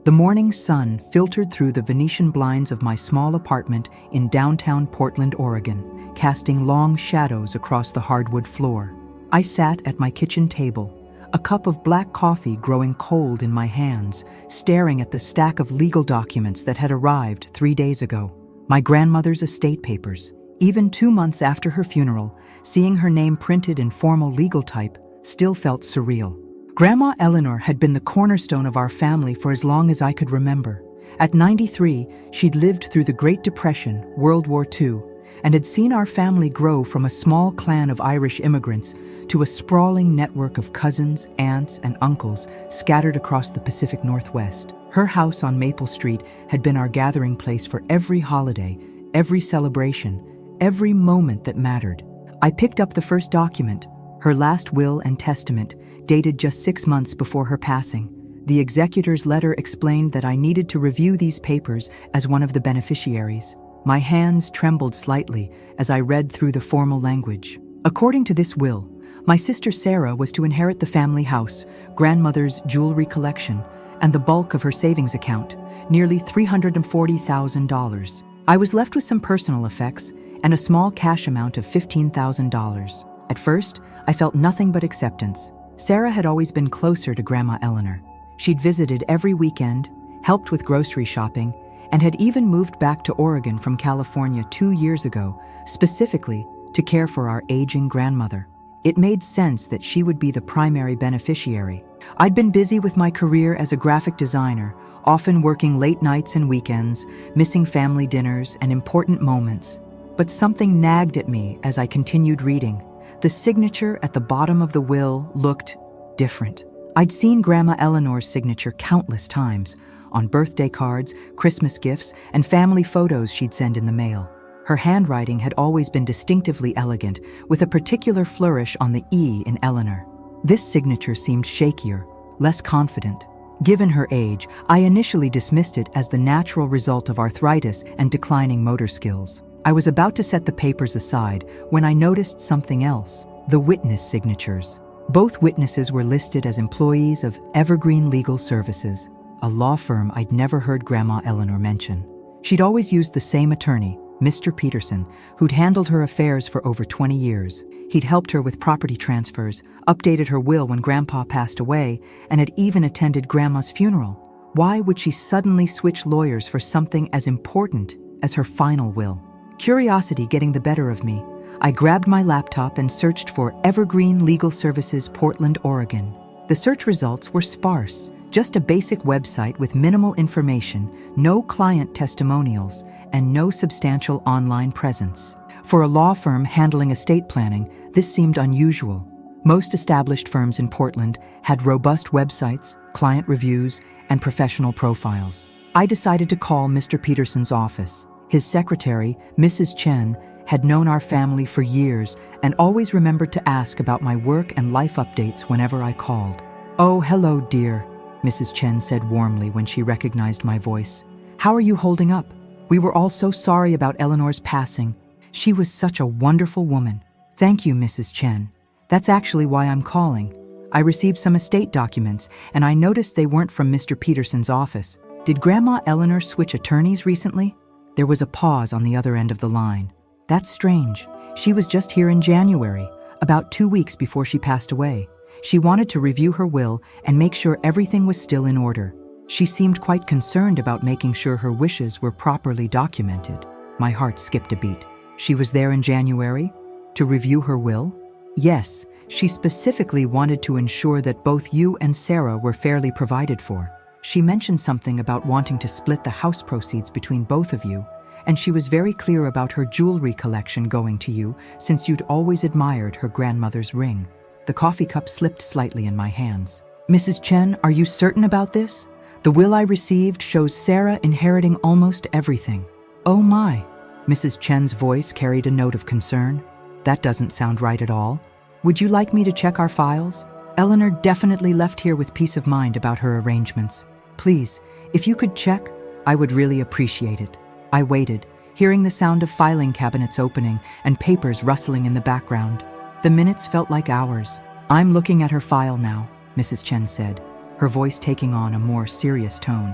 The morning sun filtered through the Venetian blinds of my small apartment in downtown Portland, Oregon, casting long shadows across the hardwood floor. I sat at my kitchen table, a cup of black coffee growing cold in my hands, staring at the stack of legal documents that had arrived 3 days ago. My grandmother's estate papers. Even 2 months after her funeral, seeing her name printed in formal legal type still felt surreal. Grandma Eleanor had been the cornerstone of our family for as long as I could remember. At 93, she'd lived through the Great Depression, World War II, and had seen our family grow from a small clan of Irish immigrants to a sprawling network of cousins, aunts, and uncles scattered across the Pacific Northwest. Her house on Maple Street had been our gathering place for every holiday, every celebration, every moment that mattered. I picked up the first document, her last will and testament, dated just 6 months before her passing. The executor's letter explained that I needed to review these papers as one of the beneficiaries. My hands trembled slightly as I read through the formal language. According to this will, my sister Sarah was to inherit the family house, grandmother's jewelry collection, and the bulk of her savings account, nearly $340,000. I was left with some personal effects and a small cash amount of $15,000. At first, I felt nothing but acceptance. Sarah had always been closer to Grandma Eleanor. She'd visited every weekend, helped with grocery shopping, and had even moved back to Oregon from California 2 years ago, specifically to care for our aging grandmother. It made sense that she would be the primary beneficiary. I'd been busy with my career as a graphic designer, often working late nights and weekends, missing family dinners and important moments. But something nagged at me as I continued reading. The signature at the bottom of the will looked different. I'd seen Grandma Eleanor's signature countless times, on birthday cards, Christmas gifts, and family photos she'd send in the mail. Her handwriting had always been distinctively elegant, with a particular flourish on the E in Eleanor. This signature seemed shakier, less confident. Given her age, I initially dismissed it as the natural result of arthritis and declining motor skills. I was about to set the papers aside when I noticed something else: the witness signatures. Both witnesses were listed as employees of Evergreen Legal Services, a law firm I'd never heard Grandma Eleanor mention. She'd always used the same attorney, Mr. Peterson, who'd handled her affairs for over 20 years. He'd helped her with property transfers, updated her will when Grandpa passed away, and had even attended Grandma's funeral. Why would she suddenly switch lawyers for something as important as her final will? Curiosity getting the better of me, I grabbed my laptop and searched for Evergreen Legal Services, Portland, Oregon. The search results were sparse, just a basic website with minimal information, no client testimonials, and no substantial online presence. For a law firm handling estate planning, this seemed unusual. Most established firms in Portland had robust websites, client reviews, and professional profiles. I decided to call Mr. Peterson's office. His secretary, Mrs. Chen, had known our family for years and always remembered to ask about my work and life updates whenever I called. "Oh, hello, dear," Mrs. Chen said warmly when she recognized my voice. "How are you holding up? We were all so sorry about Eleanor's passing. She was such a wonderful woman." "Thank you, Mrs. Chen. That's actually why I'm calling. I received some estate documents, and I noticed they weren't from Mr. Peterson's office. Did Grandma Eleanor switch attorneys recently?" There was a pause on the other end of the line. "That's strange. She was just here in January, about 2 weeks before she passed away. She wanted to review her will and make sure everything was still in order. She seemed quite concerned about making sure her wishes were properly documented." My heart skipped a beat. "She was there in January? To review her will?" "Yes, she specifically wanted to ensure that both you and Sarah were fairly provided for. She mentioned something about wanting to split the house proceeds between both of you, and she was very clear about her jewelry collection going to you since you'd always admired her grandmother's ring." The coffee cup slipped slightly in my hands. "Mrs. Chen, are you certain about this? The will I received shows Sarah inheriting almost everything." "Oh my." Mrs. Chen's voice carried a note of concern. "That doesn't sound right at all. Would you like me to check our files? Eleanor definitely left here with peace of mind about her arrangements. Please, if you could check, I would really appreciate it." I waited, hearing the sound of filing cabinets opening and papers rustling in the background. The minutes felt like hours. "I'm looking at her file now," Mrs. Chen said, her voice taking on a more serious tone.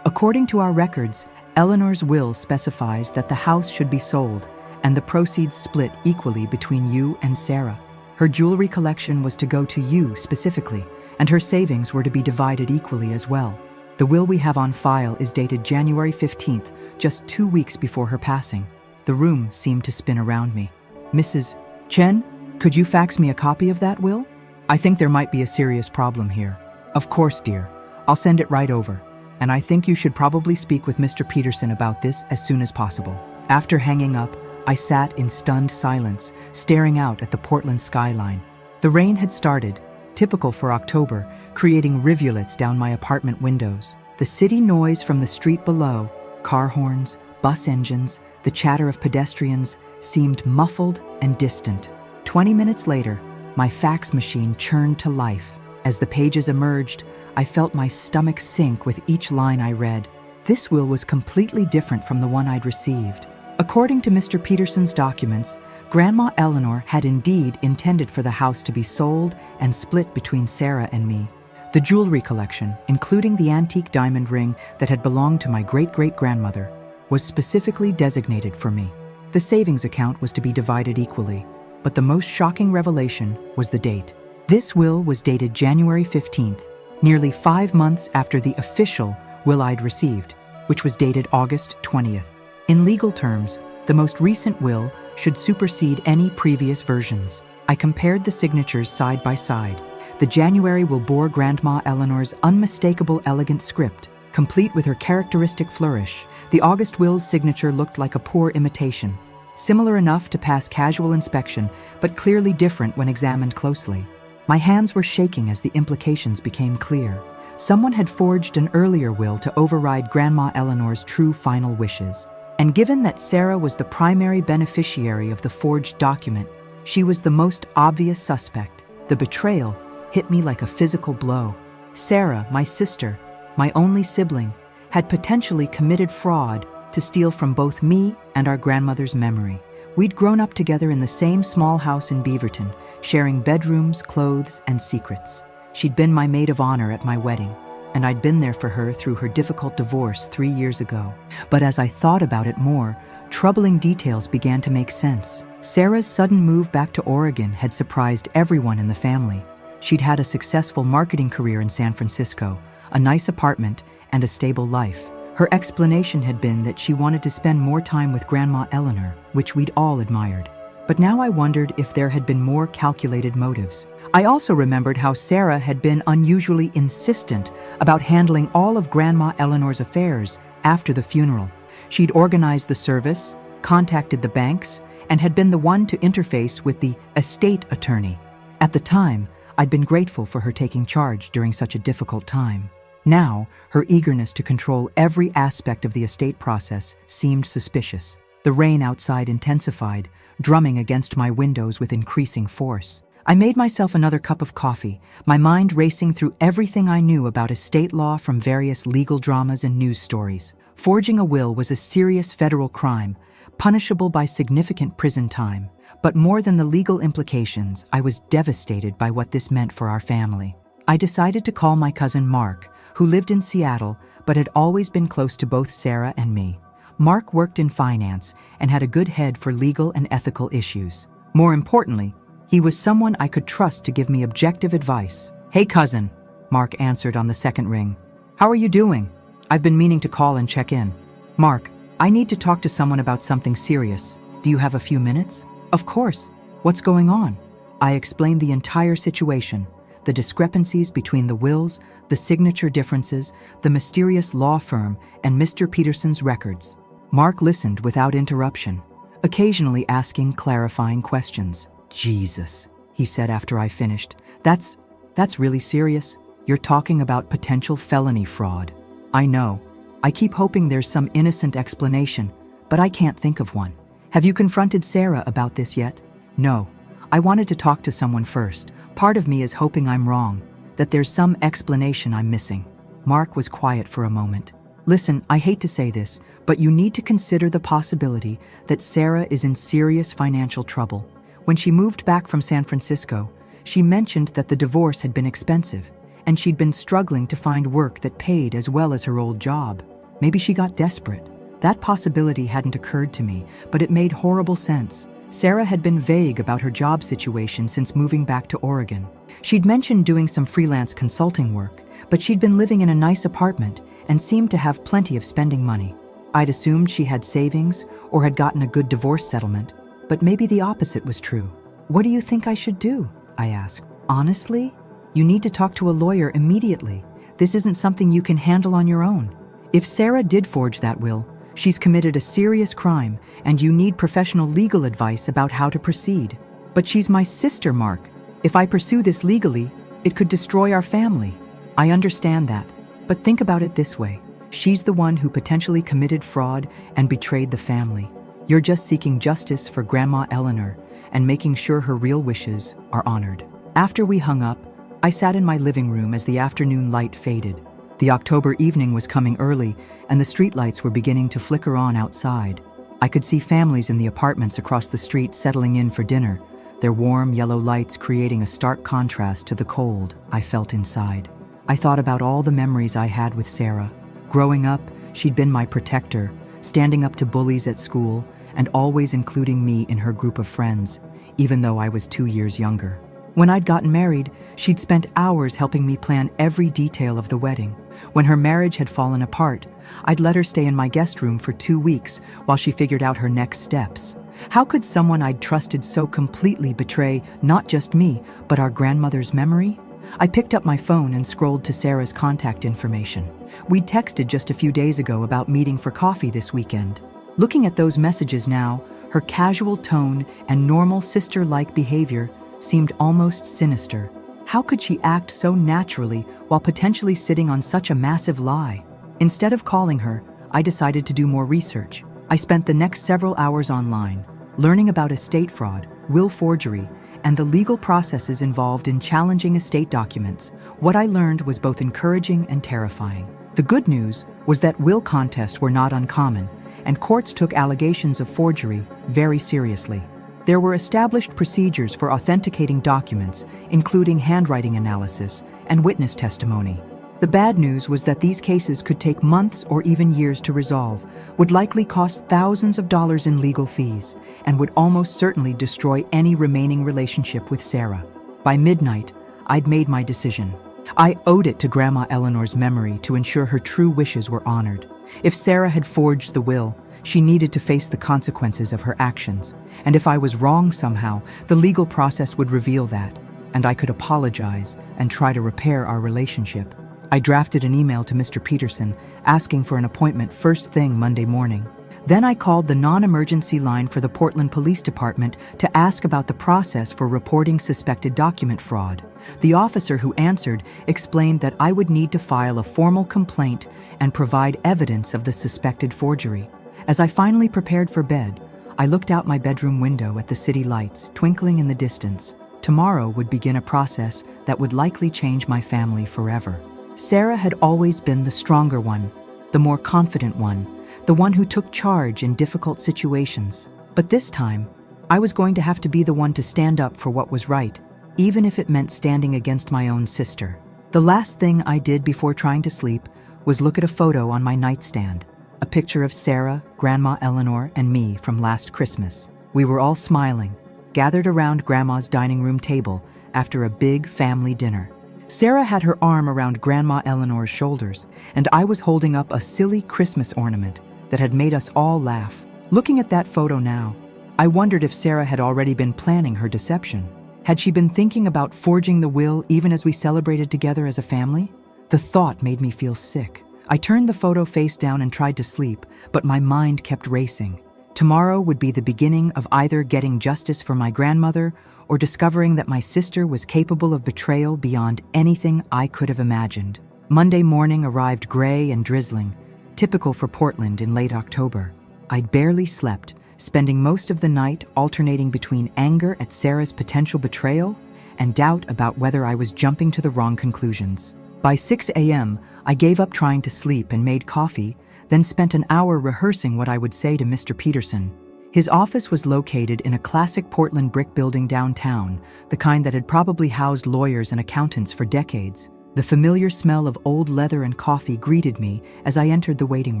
According to our records, Eleanor's will specifies that the house should be sold and the proceeds split equally between you and Sarah. Her jewelry collection was to go to you specifically, and her savings were to be divided equally as well. The will we have on file is dated January 15th, just 2 weeks before her passing. The room seemed to spin around me. Mrs. Chen, could you fax me a copy of that will? I think there might be a serious problem here. Of course, dear. I'll send it right over. And I think you should probably speak with Mr. Peterson about this as soon as possible. After hanging up, I sat in stunned silence, staring out at the Portland skyline. The rain had started, typical for October, creating rivulets down my apartment windows. The city noise from the street below, car horns, bus engines, the chatter of pedestrians, seemed muffled and distant. 20 minutes later, my fax machine churned to life. As the pages emerged, I felt my stomach sink with each line I read. This will was completely different from the one I'd received. According to Mr. Peterson's documents, Grandma Eleanor had indeed intended for the house to be sold and split between Sarah and me. The jewelry collection, including the antique diamond ring that had belonged to my great-great-grandmother, was specifically designated for me. The savings account was to be divided equally, but the most shocking revelation was the date. This will was dated January 15th, nearly 5 months after the official will I'd received, which was dated August 20th. In legal terms, the most recent will should supersede any previous versions. I compared the signatures side by side. The January will bore Grandma Eleanor's unmistakable elegant script, complete with her characteristic flourish. The August will's signature looked like a poor imitation, similar enough to pass casual inspection, but clearly different when examined closely. My hands were shaking as the implications became clear. Someone had forged an earlier will to override Grandma Eleanor's true final wishes. And given that Sarah was the primary beneficiary of the forged document, she was the most obvious suspect. The betrayal hit me like a physical blow. Sarah, my sister, my only sibling, had potentially committed fraud to steal from both me and our grandmother's memory. We'd grown up together in the same small house in Beaverton, sharing bedrooms, clothes, and secrets. She'd been my maid of honor at my wedding, and I'd been there for her through her difficult divorce 3 years ago. But as I thought about it more, troubling details began to make sense. Sarah's sudden move back to Oregon had surprised everyone in the family. She'd had a successful marketing career in San Francisco, a nice apartment, and a stable life. Her explanation had been that she wanted to spend more time with Grandma Eleanor, which we'd all admired. But now I wondered if there had been more calculated motives. I also remembered how Sarah had been unusually insistent about handling all of Grandma Eleanor's affairs after the funeral. She'd organized the service, contacted the banks, and had been the one to interface with the estate attorney. At the time, I'd been grateful for her taking charge during such a difficult time. Now, her eagerness to control every aspect of the estate process seemed suspicious. The rain outside intensified, drumming against my windows with increasing force. I made myself another cup of coffee, my mind racing through everything I knew about estate law from various legal dramas and news stories. Forging a will was a serious federal crime, punishable by significant prison time. But more than the legal implications, I was devastated by what this meant for our family. I decided to call my cousin Mark, who lived in Seattle but had always been close to both Sarah and me. Mark worked in finance and had a good head for legal and ethical issues. More importantly, he was someone I could trust to give me objective advice. "Hey cousin," Mark answered on the second ring. "How are you doing? I've been meaning to call and check in." "Mark, I need to talk to someone about something serious. Do you have a few minutes?" "Of course. What's going on?" I explained the entire situation, the discrepancies between the wills, the signature differences, the mysterious law firm, and Mr. Peterson's records. Mark listened without interruption, occasionally asking clarifying questions. "Jesus," he said after I finished. That's really serious. You're talking about potential felony fraud." "I know. I keep hoping there's some innocent explanation, but I can't think of one." "Have you confronted Sarah about this yet?" "No. I wanted to talk to someone first. Part of me is hoping I'm wrong, that there's some explanation I'm missing." Mark was quiet for a moment. "Listen, I hate to say this, but you need to consider the possibility that Sarah is in serious financial trouble. When she moved back from San Francisco, she mentioned that the divorce had been expensive, and she'd been struggling to find work that paid as well as her old job. Maybe she got desperate. That possibility hadn't occurred to me, but it made horrible sense. Sarah had been vague about her job situation since moving back to Oregon. She'd mentioned doing some freelance consulting work, but she'd been living in a nice apartment and seemed to have plenty of spending money. I'd assumed she had savings or had gotten a good divorce settlement, but maybe the opposite was true. "What do you think I should do?" I asked. "Honestly, you need to talk to a lawyer immediately. This isn't something you can handle on your own. If Sarah did forge that will, she's committed a serious crime, and you need professional legal advice about how to proceed." "But she's my sister, Mark. If I pursue this legally, it could destroy our family." "I understand that, but think about it this way. She's the one who potentially committed fraud and betrayed the family. You're just seeking justice for Grandma Eleanor and making sure her real wishes are honored." After we hung up, I sat in my living room as the afternoon light faded. The October evening was coming early, and the streetlights were beginning to flicker on outside. I could see families in the apartments across the street settling in for dinner, their warm yellow lights creating a stark contrast to the cold I felt inside. I thought about all the memories I had with Sarah. Growing up, she'd been my protector, standing up to bullies at school, and always including me in her group of friends, even though I was 2 years younger. When I'd gotten married, she'd spent hours helping me plan every detail of the wedding. When her marriage had fallen apart, I'd let her stay in my guest room for 2 weeks while she figured out her next steps. How could someone I'd trusted so completely betray not just me, but our grandmother's memory? I picked up my phone and scrolled to Sarah's contact information. We'd texted just a few days ago about meeting for coffee this weekend. Looking at those messages now, her casual tone and normal sister-like behavior seemed almost sinister. How could she act so naturally while potentially sitting on such a massive lie? Instead of calling her, I decided to do more research. I spent the next several hours online, learning about estate fraud, will forgery, and the legal processes involved in challenging estate documents. What I learned was both encouraging and terrifying. The good news was that will contests were not uncommon, and courts took allegations of forgery very seriously. There were established procedures for authenticating documents, including handwriting analysis and witness testimony. The bad news was that these cases could take months or even years to resolve, would likely cost thousands of dollars in legal fees, and would almost certainly destroy any remaining relationship with Sarah. By midnight, I'd made my decision. I owed it to Grandma Eleanor's memory to ensure her true wishes were honored. If Sarah had forged the will, she needed to face the consequences of her actions. And if I was wrong somehow, the legal process would reveal that, and I could apologize and try to repair our relationship. I drafted an email to Mr. Peterson asking for an appointment first thing Monday morning. Then I called the non-emergency line for the Portland Police Department to ask about the process for reporting suspected document fraud. The officer who answered explained that I would need to file a formal complaint and provide evidence of the suspected forgery. As I finally prepared for bed, I looked out my bedroom window at the city lights twinkling in the distance. Tomorrow would begin a process that would likely change my family forever. Sarah had always been the stronger one, the more confident one, the one who took charge in difficult situations. But this time, I was going to have to be the one to stand up for what was right, even if it meant standing against my own sister. The last thing I did before trying to sleep was look at a photo on my nightstand, a picture of Sarah, Grandma Eleanor, and me from last Christmas. We were all smiling, gathered around Grandma's dining room table after a big family dinner. Sarah had her arm around Grandma Eleanor's shoulders, and I was holding up a silly Christmas ornament that had made us all laugh. Looking at that photo now, I wondered if Sarah had already been planning her deception. Had she been thinking about forging the will even as we celebrated together as a family? The thought made me feel sick. I turned the photo face down and tried to sleep, but my mind kept racing. Tomorrow would be the beginning of either getting justice for my grandmother or discovering that my sister was capable of betrayal beyond anything I could have imagined. Monday morning arrived gray and drizzling, typical for Portland in late October. I'd barely slept, spending most of the night alternating between anger at Sarah's potential betrayal and doubt about whether I was jumping to the wrong conclusions. By 6 a.m., I gave up trying to sleep and made coffee, then spent an hour rehearsing what I would say to Mr. Peterson. His office was located in a classic Portland brick building downtown, the kind that had probably housed lawyers and accountants for decades. The familiar smell of old leather and coffee greeted me as I entered the waiting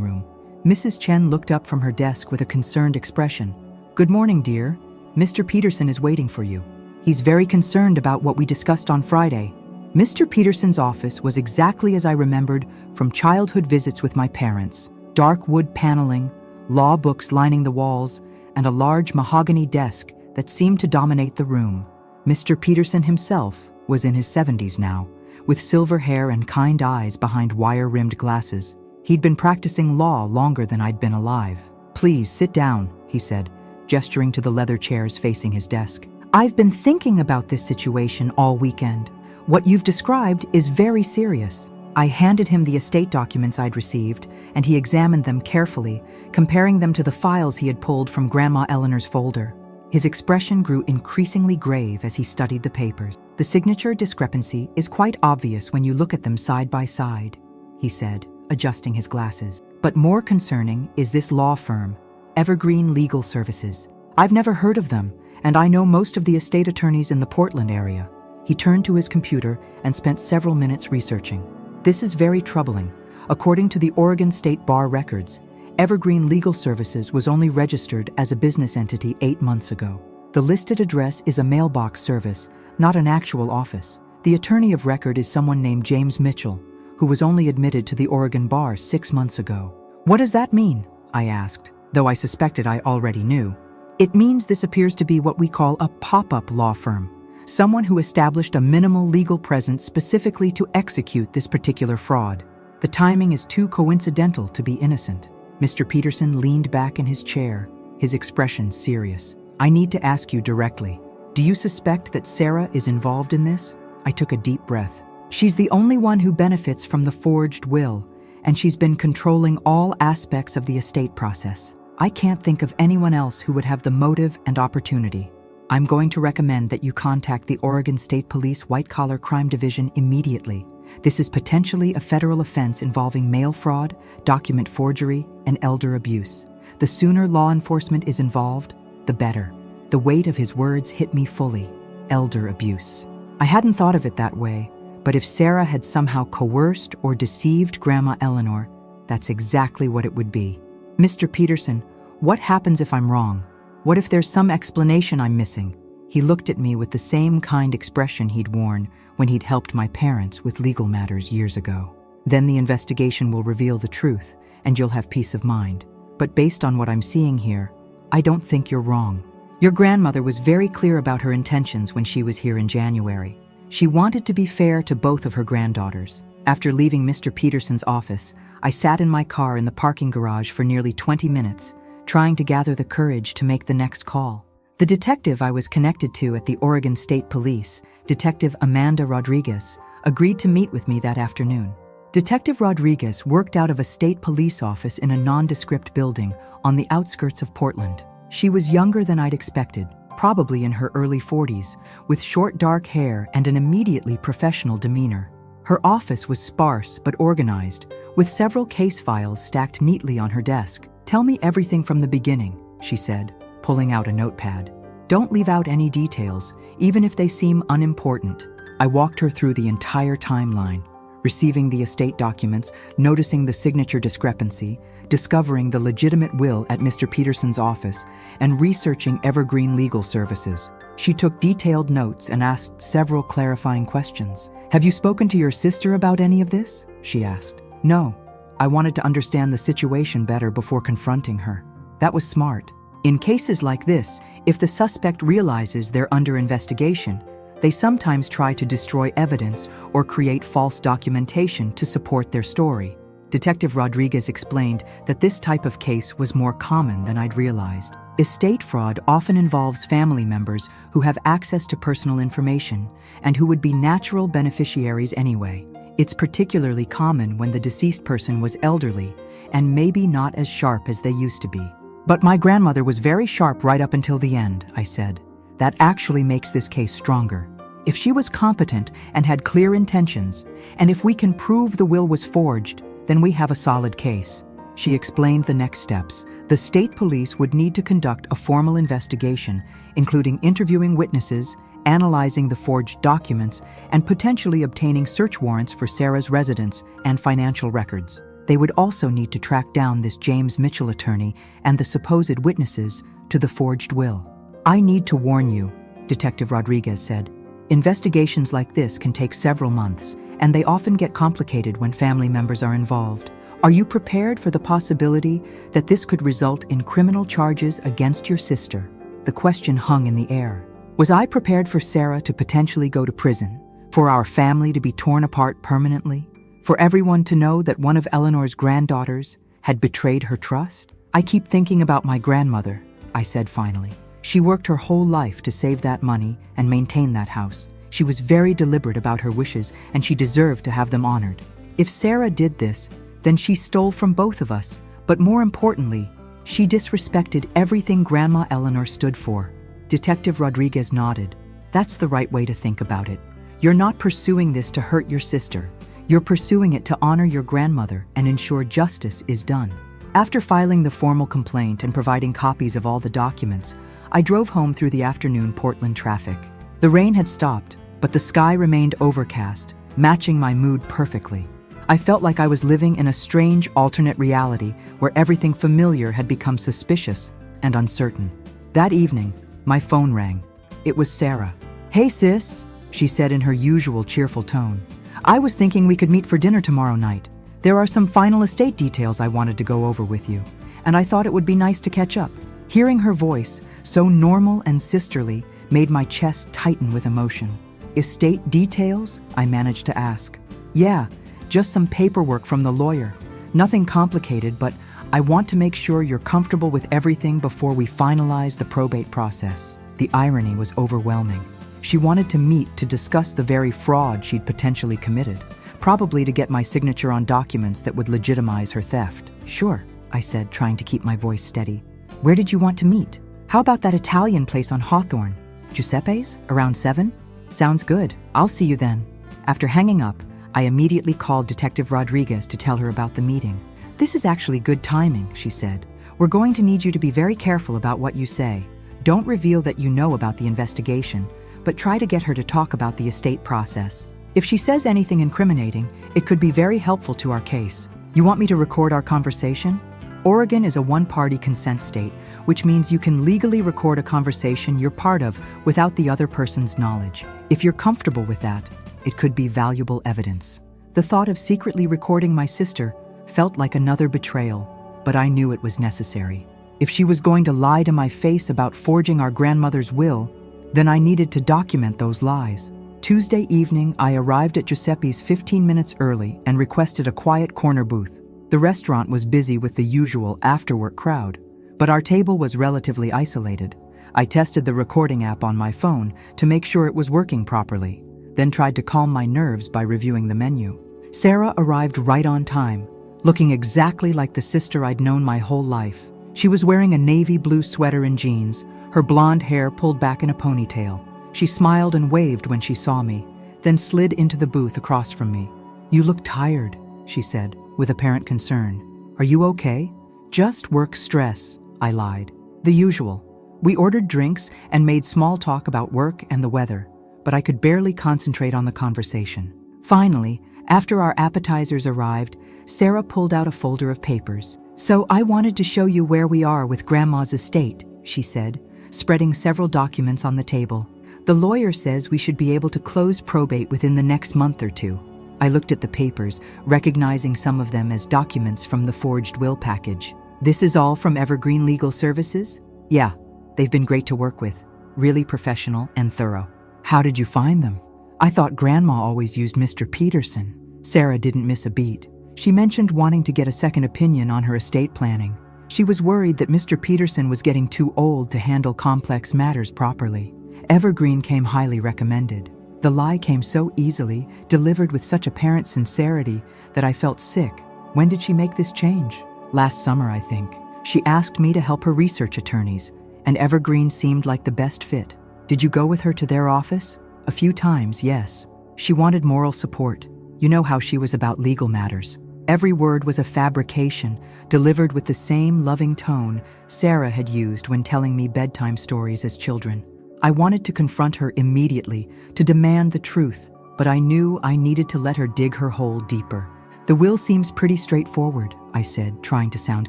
room. Mrs. Chen looked up from her desk with a concerned expression. "Good morning, dear. Mr. Peterson is waiting for you. He's very concerned about what we discussed on Friday." Mr. Peterson's office was exactly as I remembered from childhood visits with my parents. Dark wood paneling, law books lining the walls, and a large mahogany desk that seemed to dominate the room. Mr. Peterson himself was in his 70s now, with silver hair and kind eyes behind wire-rimmed glasses. He'd been practicing law longer than I'd been alive. "Please sit down," he said, gesturing to the leather chairs facing his desk. "I've been thinking about this situation all weekend. What you've described is very serious." I handed him the estate documents I'd received, and he examined them carefully, comparing them to the files he had pulled from Grandma Eleanor's folder. His expression grew increasingly grave as he studied the papers. "The signature discrepancy is quite obvious when you look at them side by side," he said, adjusting his glasses. "But more concerning is this law firm, Evergreen Legal Services. I've never heard of them, and I know most of the estate attorneys in the Portland area." He turned to his computer and spent several minutes researching. "This is very troubling. According to the Oregon State Bar records, Evergreen Legal Services was only registered as a business entity 8 months ago. The listed address is a mailbox service, not an actual office. The attorney of record is someone named James Mitchell, who was only admitted to the Oregon Bar 6 months ago." "What does that mean?" I asked, though I suspected I already knew. "It means this appears to be what we call a pop-up law firm. Someone who established a minimal legal presence specifically to execute this particular fraud. The timing is too coincidental to be innocent." Mr. Peterson leaned back in his chair, his expression serious. "I need to ask you directly. Do you suspect that Sarah is involved in this?" I took a deep breath. "She's the only one who benefits from the forged will, and she's been controlling all aspects of the estate process. I can't think of anyone else who would have the motive and opportunity. I'm going to recommend that you contact the Oregon State Police White-Collar Crime Division immediately. This is potentially a federal offense involving mail fraud, document forgery, and elder abuse. The sooner law enforcement is involved, the better." The weight of his words hit me fully. Elder abuse. I hadn't thought of it that way, but if Sarah had somehow coerced or deceived Grandma Eleanor, that's exactly what it would be. "Mr. Peterson, what happens if I'm wrong? What if there's some explanation I'm missing?" He looked at me with the same kind expression he'd worn when he'd helped my parents with legal matters years ago. "Then the investigation will reveal the truth, and you'll have peace of mind. But based on what I'm seeing here, I don't think you're wrong. Your grandmother was very clear about her intentions when she was here in January. She wanted to be fair to both of her granddaughters." After leaving Mr. Peterson's office, I sat in my car in the parking garage for nearly 20 minutes, trying to gather the courage to make the next call. The detective I was connected to at the Oregon State Police, Detective Amanda Rodriguez, agreed to meet with me that afternoon. Detective Rodriguez worked out of a state police office in a nondescript building on the outskirts of Portland. She was younger than I'd expected, probably in her early 40s, with short dark hair and an immediately professional demeanor. Her office was sparse but organized, with several case files stacked neatly on her desk. "Tell me everything from the beginning," she said, pulling out a notepad. "Don't leave out any details, even if they seem unimportant." I walked her through the entire timeline, receiving the estate documents, noticing the signature discrepancy, discovering the legitimate will at Mr. Peterson's office, and researching Evergreen Legal Services. She took detailed notes and asked several clarifying questions. "Have you spoken to your sister about any of this?" she asked. "No. I wanted to understand the situation better before confronting her." That was smart. In cases like this, if the suspect realizes they're under investigation, they sometimes try to destroy evidence or create false documentation to support their story. Detective Rodriguez explained that this type of case was more common than I'd realized. Estate fraud often involves family members who have access to personal information and who would be natural beneficiaries anyway. It's particularly common when the deceased person was elderly and maybe not as sharp as they used to be. "But my grandmother was very sharp right up until the end," I said. "That actually makes this case stronger. If she was competent and had clear intentions, and if we can prove the will was forged, then we have a solid case." She explained the next steps. The state police would need to conduct a formal investigation, including interviewing witnesses analyzing the forged documents, and potentially obtaining search warrants for Sarah's residence and financial records. They would also need to track down this James Mitchell attorney and the supposed witnesses to the forged will. "I need to warn you," Detective Rodriguez said. "Investigations like this can take several months, and they often get complicated when family members are involved. Are you prepared for the possibility that this could result in criminal charges against your sister?" The question hung in the air. Was I prepared for Sarah to potentially go to prison? For our family to be torn apart permanently? For everyone to know that one of Eleanor's granddaughters had betrayed her trust? "I keep thinking about my grandmother," I said finally. "She worked her whole life to save that money and maintain that house. She was very deliberate about her wishes, and she deserved to have them honored. If Sarah did this, then she stole from both of us, but more importantly, she disrespected everything Grandma Eleanor stood for." Detective Rodriguez nodded. "That's the right way to think about it. You're not pursuing this to hurt your sister. You're pursuing it to honor your grandmother and ensure justice is done." After filing the formal complaint and providing copies of all the documents, I drove home through the afternoon Portland traffic. The rain had stopped, but the sky remained overcast, matching my mood perfectly. I felt like I was living in a strange alternate reality where everything familiar had become suspicious and uncertain. That evening, my phone rang. It was Sarah. "Hey sis," she said in her usual cheerful tone. "I was thinking we could meet for dinner tomorrow night. There are some final estate details I wanted to go over with you, and I thought it would be nice to catch up." Hearing her voice, so normal and sisterly, made my chest tighten with emotion. "Estate details?" I managed to ask. "Yeah, just some paperwork from the lawyer. Nothing complicated, but I want to make sure you're comfortable with everything before we finalize the probate process." The irony was overwhelming. She wanted to meet to discuss the very fraud she'd potentially committed, probably to get my signature on documents that would legitimize her theft. "Sure," I said, trying to keep my voice steady. "Where did you want to meet? How about that Italian place on Hawthorne? Giuseppe's? Around 7? "Sounds good. I'll see you then." After hanging up, I immediately called Detective Rodriguez to tell her about the meeting. "This is actually good timing," she said. "We're going to need you to be very careful about what you say. Don't reveal that you know about the investigation, but try to get her to talk about the estate process. If she says anything incriminating, it could be very helpful to our case. You want me to record our conversation?" Oregon is a one-party consent state, which means you can legally record a conversation you're part of without the other person's knowledge. If you're comfortable with that, it could be valuable evidence. The thought of secretly recording my sister felt like another betrayal, but I knew it was necessary. If she was going to lie to my face about forging our grandmother's will, then I needed to document those lies. Tuesday evening, I arrived at Giuseppe's 15 minutes early and requested a quiet corner booth. The restaurant was busy with the usual after-work crowd, but our table was relatively isolated. I tested the recording app on my phone to make sure it was working properly, then tried to calm my nerves by reviewing the menu. Sarah arrived right on time, looking exactly like the sister I'd known my whole life. She was wearing a navy blue sweater and jeans, her blonde hair pulled back in a ponytail. She smiled and waved when she saw me, then slid into the booth across from me. "You look tired," she said, with apparent concern. "Are you okay?" "Just work stress," I lied. "The usual." We ordered drinks and made small talk about work and the weather, but I could barely concentrate on the conversation. Finally, after our appetizers arrived, Sarah pulled out a folder of papers. "So I wanted to show you where we are with Grandma's estate," she said, spreading several documents on the table. "The lawyer says we should be able to close probate within the next month or two." I looked at the papers, recognizing some of them as documents from the forged will package. "This is all from Evergreen Legal Services?" "Yeah, they've been great to work with. Really professional and thorough." "How did you find them?" "I thought Grandma always used Mr. Peterson." Sarah didn't miss a beat. She mentioned wanting to get a second opinion on her estate planning. She was worried that Mr. Peterson was getting too old to handle complex matters properly. Evergreen came highly recommended. The lie came so easily, delivered with such apparent sincerity, that I felt sick. When did she make this change? Last summer, I think. She asked me to help her research attorneys, and Evergreen seemed like the best fit. "Did you go with her to their office?" "A few times, yes. She wanted moral support. You know how she was about legal matters. Every word was a fabrication, delivered with the same loving tone Sarah had used when telling me bedtime stories as children. I wanted to confront her immediately, to demand the truth, but I knew I needed to let her dig her hole deeper. "The will seems pretty straightforward," I said, trying to sound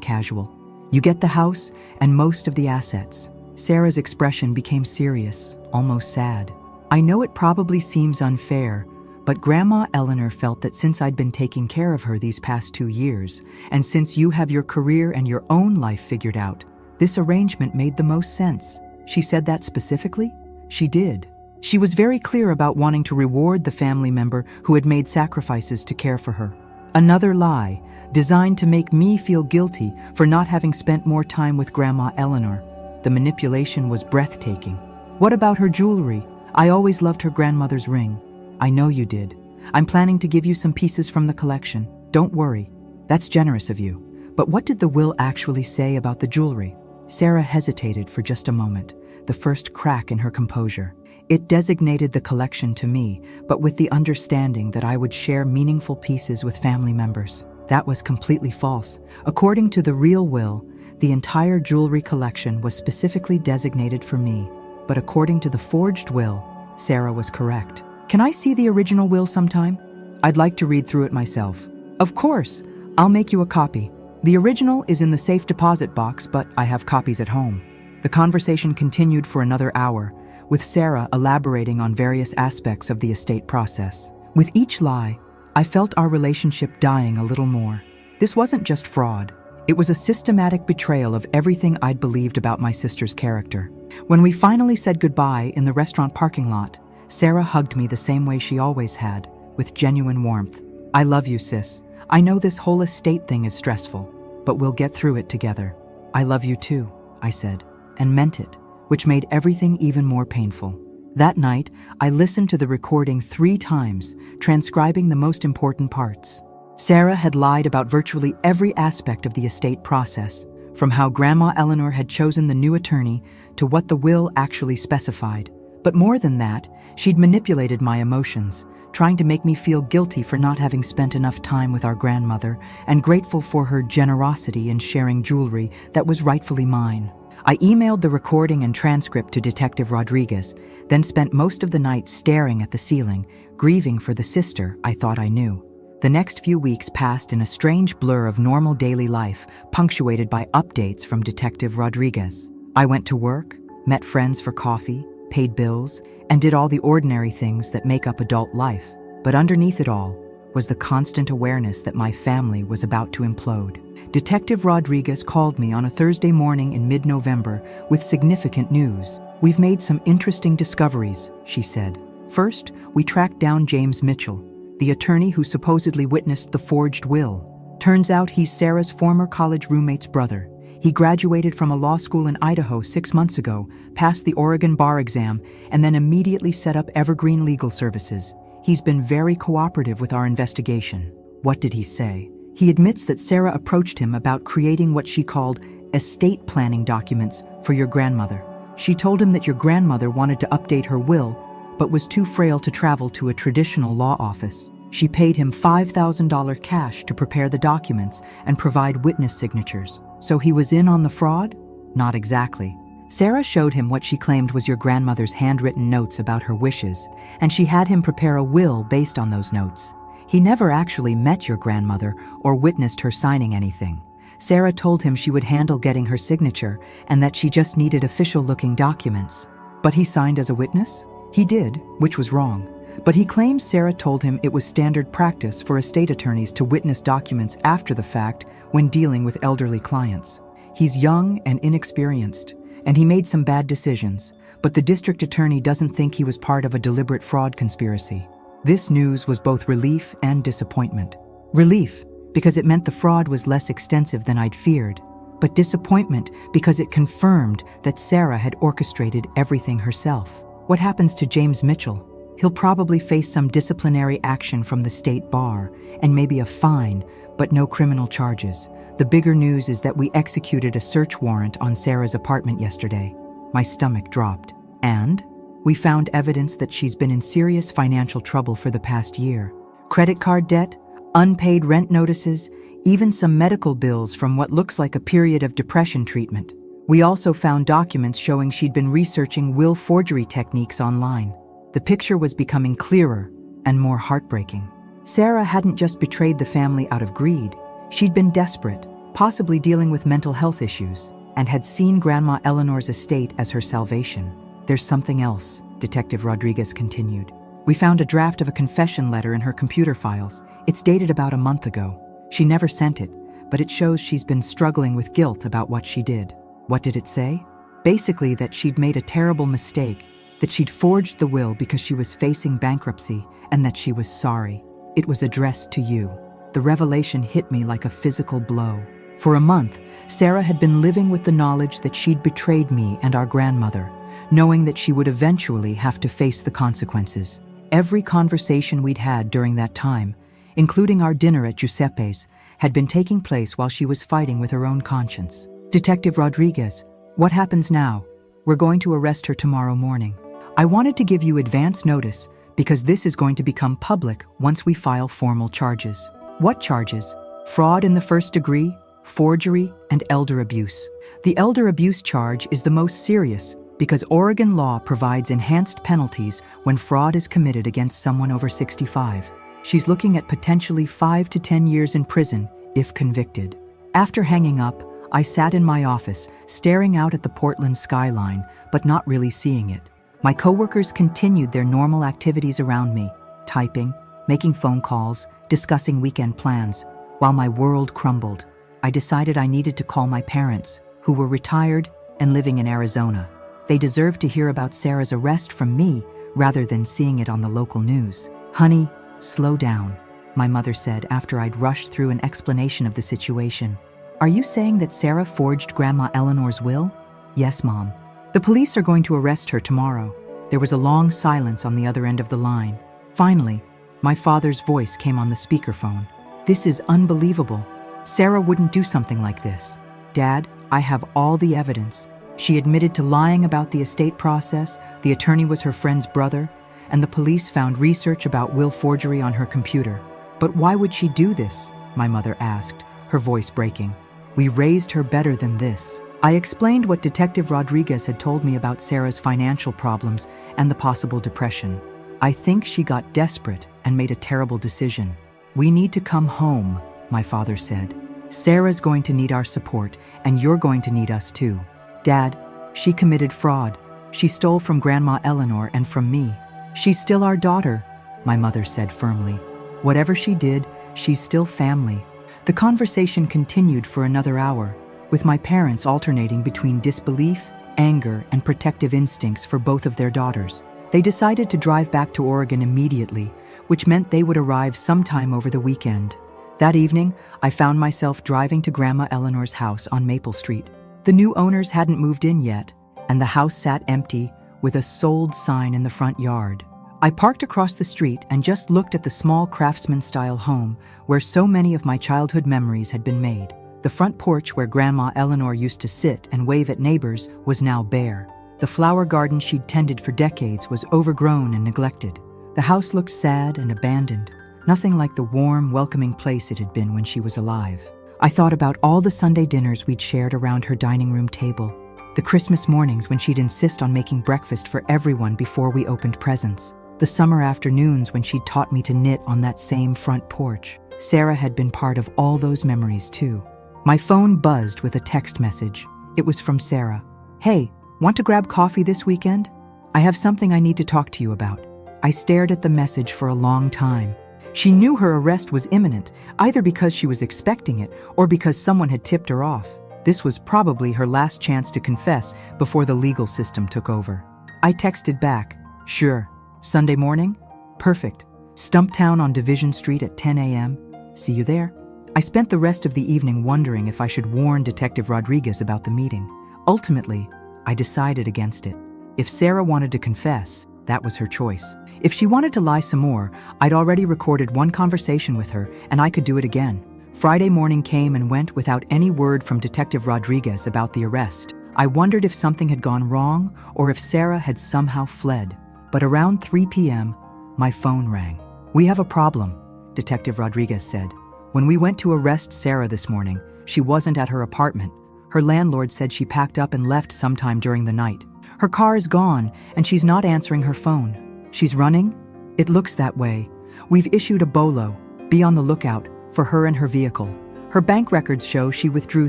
casual. "You get the house and most of the assets." Sarah's expression became serious, almost sad. "I know it probably seems unfair, but Grandma Eleanor felt that since I'd been taking care of her these past 2 years, and since you have your career and your own life figured out, this arrangement made the most sense." She said that specifically? She did. She was very clear about wanting to reward the family member who had made sacrifices to care for her. Another lie, designed to make me feel guilty for not having spent more time with Grandma Eleanor. The manipulation was breathtaking. "What about her jewelry? I always loved her grandmother's ring." "I know you did. I'm planning to give you some pieces from the collection. Don't worry." "That's generous of you. But what did the will actually say about the jewelry?" Sarah hesitated for just a moment, the first crack in her composure. "It designated the collection to me, but with the understanding that I would share meaningful pieces with family members." That was completely false. According to the real will, the entire jewelry collection was specifically designated for me. But according to the forged will, Sarah was correct. "Can I see the original will sometime? I'd like to read through it myself." "Of course. I'll make you a copy. The original is in the safe deposit box, but I have copies at home." The conversation continued for another hour, with Sarah elaborating on various aspects of the estate process. With each lie, I felt our relationship dying a little more. This wasn't just fraud. It was a systematic betrayal of everything I'd believed about my sister's character. When we finally said goodbye in the restaurant parking lot, Sarah hugged me the same way she always had, with genuine warmth. "I love you, sis. I know this whole estate thing is stressful, but we'll get through it together." "I love you too," I said, and meant it, which made everything even more painful. That night, I listened to the recording 3 times, transcribing the most important parts. Sarah had lied about virtually every aspect of the estate process, from how Grandma Eleanor had chosen the new attorney to what the will actually specified. But more than that, she'd manipulated my emotions, trying to make me feel guilty for not having spent enough time with our grandmother and grateful for her generosity in sharing jewelry that was rightfully mine. I emailed the recording and transcript to Detective Rodriguez, then spent most of the night staring at the ceiling, grieving for the sister I thought I knew. The next few weeks passed in a strange blur of normal daily life, punctuated by updates from Detective Rodriguez. I went to work, met friends for coffee, paid bills, and did all the ordinary things that make up adult life. But underneath it all was the constant awareness that my family was about to implode. Detective Rodriguez called me on a Thursday morning in mid-November with significant news. "We've made some interesting discoveries," she said. "First, we tracked down James Mitchell, the attorney who supposedly witnessed the forged will. Turns out he's Sarah's former college roommate's brother. He graduated from a law school in Idaho 6 months ago, passed the Oregon bar exam, and then immediately set up Evergreen Legal Services. He's been very cooperative with our investigation." What did he say? He admits that Sarah approached him about creating what she called estate planning documents for your grandmother. She told him that your grandmother wanted to update her will, but was too frail to travel to a traditional law office. She paid him $5,000 cash to prepare the documents and provide witness signatures. So he was in on the fraud? Not exactly. Sarah showed him what she claimed was your grandmother's handwritten notes about her wishes, and she had him prepare a will based on those notes. He never actually met your grandmother or witnessed her signing anything. Sarah told him she would handle getting her signature and that she just needed official-looking documents. But he signed as a witness? He did, which was wrong. But he claims Sarah told him it was standard practice for estate attorneys to witness documents after the fact when dealing with elderly clients. He's young and inexperienced, and he made some bad decisions, but the district attorney doesn't think he was part of a deliberate fraud conspiracy. This news was both relief and disappointment. Relief, because it meant the fraud was less extensive than I'd feared, but disappointment because it confirmed that Sarah had orchestrated everything herself. What happens to James Mitchell? He'll probably face some disciplinary action from the state bar, and maybe a fine, but no criminal charges. The bigger news is that we executed a search warrant on Sarah's apartment yesterday. My stomach dropped. And we found evidence that she's been in serious financial trouble for the past year. Credit card debt, unpaid rent notices, even some medical bills from what looks like a period of depression treatment. We also found documents showing she'd been researching will forgery techniques online. The picture was becoming clearer and more heartbreaking. Sarah hadn't just betrayed the family out of greed. She'd been desperate, possibly dealing with mental health issues, and had seen Grandma Eleanor's estate as her salvation. There's something else, Detective Rodriguez continued. We found a draft of a confession letter in her computer files. It's dated about a month ago. She never sent it, but it shows she's been struggling with guilt about what she did. What did it say? Basically that she'd made a terrible mistake, that she'd forged the will because she was facing bankruptcy, and that she was sorry. It was addressed to you. The revelation hit me like a physical blow. For a month, Sarah had been living with the knowledge that she'd betrayed me and our grandmother, knowing that she would eventually have to face the consequences. Every conversation we'd had during that time, including our dinner at Giuseppe's, had been taking place while she was fighting with her own conscience. Detective Rodriguez, what happens now? We're going to arrest her tomorrow morning. I wanted to give you advance notice because this is going to become public once we file formal charges. What charges? Fraud in the first degree, forgery, and elder abuse. The elder abuse charge is the most serious because Oregon law provides enhanced penalties when fraud is committed against someone over 65. She's looking at potentially 5 to 10 years in prison if convicted. After hanging up, I sat in my office, staring out at the Portland skyline, but not really seeing it. My coworkers continued their normal activities around me, typing, making phone calls, discussing weekend plans, while my world crumbled. I decided I needed to call my parents, who were retired and living in Arizona. They deserved to hear about Sarah's arrest from me rather than seeing it on the local news. "Honey, slow down," my mother said after I'd rushed through an explanation of the situation. "Are you saying that Sarah forged Grandma Eleanor's will?" "Yes, Mom. The police are going to arrest her tomorrow." There was a long silence on the other end of the line. Finally, my father's voice came on the speakerphone. "This is unbelievable. Sarah wouldn't do something like this." "Dad, I have all the evidence. She admitted to lying about the estate process, the attorney was her friend's brother, and the police found research about will forgery on her computer." "But why would she do this?" my mother asked, her voice breaking. "We raised her better than this." I explained what Detective Rodriguez had told me about Sarah's financial problems and the possible depression. "I think she got desperate and made a terrible decision. We need to come home," my father said. "Sarah's going to need our support, and you're going to need us too." "Dad, she committed fraud. She stole from Grandma Eleanor and from me. She's still our daughter," my mother said firmly. "Whatever she did, she's still family." The conversation continued for another hour, with my parents alternating between disbelief, anger, and protective instincts for both of their daughters. They decided to drive back to Oregon immediately, which meant they would arrive sometime over the weekend. That evening, I found myself driving to Grandma Eleanor's house on Maple Street. The new owners hadn't moved in yet, and the house sat empty with a sold sign in the front yard. I parked across the street and just looked at the small craftsman-style home where so many of my childhood memories had been made. The front porch where Grandma Eleanor used to sit and wave at neighbors was now bare. The flower garden she'd tended for decades was overgrown and neglected. The house looked sad and abandoned, nothing like the warm, welcoming place it had been when she was alive. I thought about all the Sunday dinners we'd shared around her dining room table, the Christmas mornings when she'd insist on making breakfast for everyone before we opened presents, the summer afternoons when she'd taught me to knit on that same front porch. Sarah had been part of all those memories too. My phone buzzed with a text message. It was from Sarah. "Hey, want to grab coffee this weekend? I have something I need to talk to you about." I stared at the message for a long time. She knew her arrest was imminent, either because she was expecting it or because someone had tipped her off. This was probably her last chance to confess before the legal system took over. I texted back, "Sure. Sunday morning? Perfect. Stumptown on Division Street at 10 a.m. See you there." I spent the rest of the evening wondering if I should warn Detective Rodriguez about the meeting. Ultimately, I decided against it. If Sarah wanted to confess, that was her choice. If she wanted to lie some more, I'd already recorded one conversation with her, and I could do it again. Friday morning came and went without any word from Detective Rodriguez about the arrest. I wondered if something had gone wrong or if Sarah had somehow fled. But around 3 p.m., my phone rang. "We have a problem," Detective Rodriguez said. "When we went to arrest Sarah this morning, she wasn't at her apartment. Her landlord said she packed up and left sometime during the night. Her car is gone, and she's not answering her phone. She's running? It looks that way. We've issued a bolo. Be on the lookout for her and her vehicle. Her bank records show she withdrew